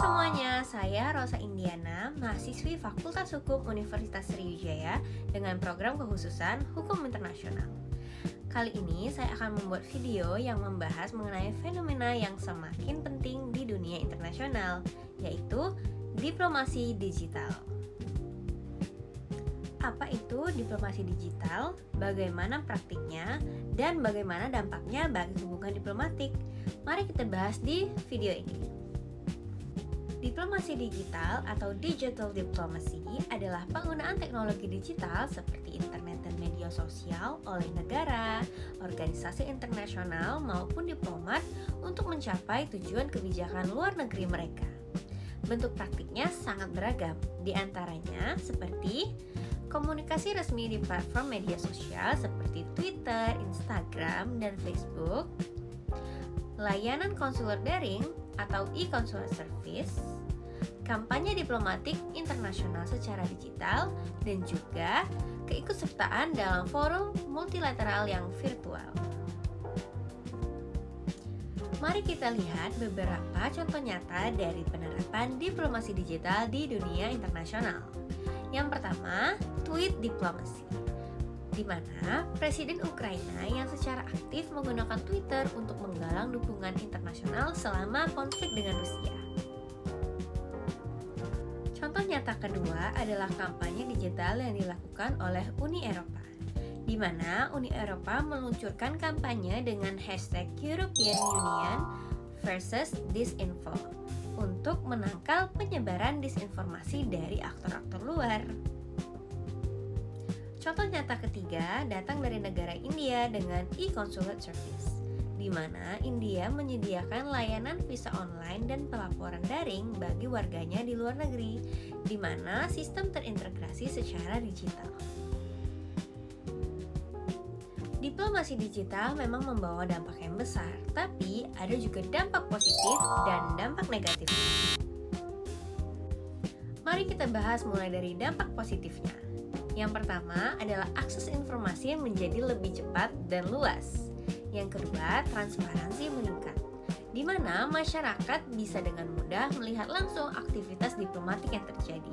semuanya, saya Rosa Indiana, mahasiswi Fakultas Hukum Universitas Sriwijaya dengan program kekhususan Hukum Internasional. Kali ini saya akan membuat video yang membahas mengenai fenomena yang semakin penting di dunia internasional, yaitu diplomasi digital. Apa itu diplomasi digital, bagaimana praktiknya, dan bagaimana dampaknya bagi hubungan diplomatik? Mari kita bahas di video ini. Diplomasi digital atau digital diplomacy adalah penggunaan teknologi digital seperti internet dan media sosial oleh negara, organisasi internasional maupun diplomat untuk mencapai tujuan kebijakan luar negeri mereka. Bentuk praktiknya sangat beragam, di antaranya seperti komunikasi resmi di platform media sosial seperti Twitter, Instagram, dan Facebook, layanan konsuler daring atau e-consular service, kampanye diplomatik internasional secara digital, dan juga keikutsertaan dalam forum multilateral yang virtual. Mari kita lihat beberapa contoh nyata dari penerapan diplomasi digital di dunia internasional. Yang pertama, tweet diplomasi, di mana Presiden Ukraina yang secara aktif menggunakan Twitter untuk menggalang dukungan internasional selama konflik dengan Rusia. Contoh nyata kedua adalah kampanye digital yang dilakukan oleh Uni Eropa, di mana Uni Eropa meluncurkan kampanye dengan hashtag European Union versus Disinfo untuk menangkal penyebaran disinformasi dari aktor-aktor luar. Contoh nyata ketiga datang dari negara India dengan e-consular service, di mana India menyediakan layanan visa online dan pelaporan daring bagi warganya di luar negeri, di mana sistem terintegrasi secara digital. Diplomasi digital memang membawa dampak yang besar, tapi ada juga dampak positif dan dampak negatif. Mari kita bahas mulai dari dampak positifnya. Yang pertama adalah akses informasi menjadi lebih cepat dan luas. Yang kedua, transparansi meningkat, di mana masyarakat bisa dengan mudah melihat langsung aktivitas diplomatik yang terjadi.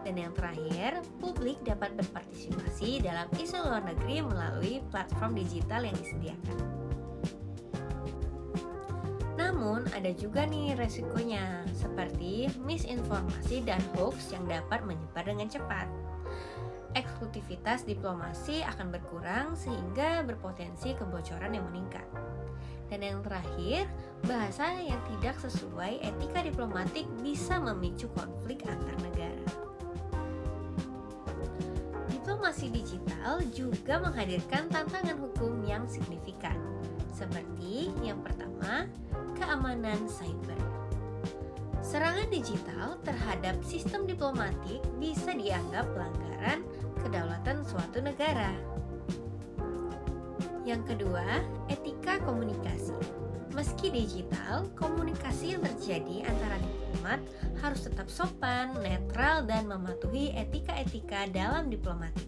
Dan yang terakhir, publik dapat berpartisipasi dalam isu luar negeri melalui platform digital yang disediakan. Namun, ada juga nih resikonya, seperti misinformasi dan hoax yang dapat menyebar dengan cepat. Eksklusivitas diplomasi akan berkurang sehingga berpotensi kebocoran yang meningkat. Dan yang terakhir, bahasa yang tidak sesuai etika diplomatik bisa memicu konflik antar negara. Diplomasi digital juga menghadirkan tantangan hukum yang signifikan, seperti yang pertama, keamanan cyber. Serangan digital terhadap sistem diplomatik bisa dianggap pelanggaran kedaulatan suatu negara. Yang kedua, etika komunikasi. Meski digital, komunikasi yang terjadi antara diplomat harus tetap sopan, netral, dan mematuhi etika-etika dalam diplomatik.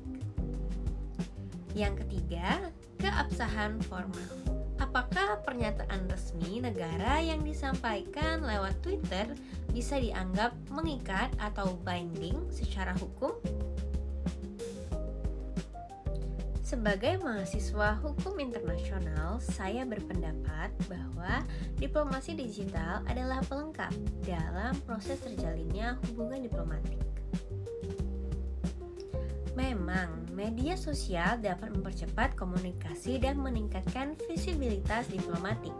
Yang ketiga, keabsahan formal. Apakah pernyataan resmi negara yang disampaikan lewat Twitter bisa dianggap mengikat atau binding secara hukum? Sebagai mahasiswa hukum internasional, saya berpendapat bahwa diplomasi digital adalah pelengkap dalam proses terjalinnya hubungan diplomatik. Memang, media sosial dapat mempercepat komunikasi dan meningkatkan visibilitas diplomatik.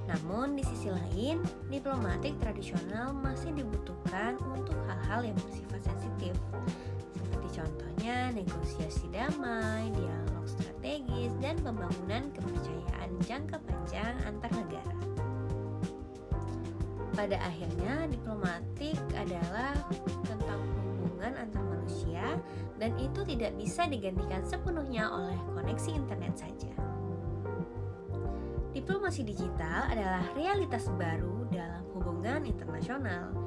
Namun, di sisi lain, diplomatik tradisional masih dibutuhkan untuk hal-hal yang bersifat sensitif, seperti contohnya negosiasi damai, dialog strategis, dan pembangunan kepercayaan jangka panjang antar negara. Pada akhirnya, diplomatik adalah tentang hubungan antar manusia, dan itu tidak bisa digantikan sepenuhnya oleh koneksi internet saja. Diplomasi digital adalah realitas baru dalam hubungan internasional.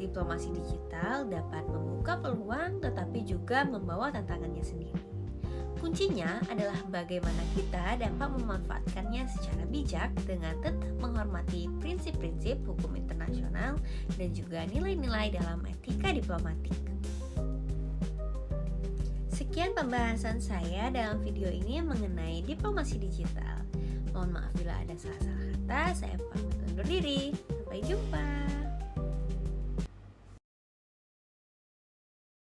Diplomasi digital dapat membuka peluang tetapi juga membawa tantangannya sendiri. Kuncinya adalah bagaimana kita dapat memanfaatkannya secara bijak dengan tetap menghormati prinsip-prinsip hukum internasional dan juga nilai-nilai dalam etika diplomatik. Sekian pembahasan saya dalam video ini mengenai diplomasi digital. Mohon maaf bila ada salah-salah kata, saya pamit undur diri. Sampai jumpa.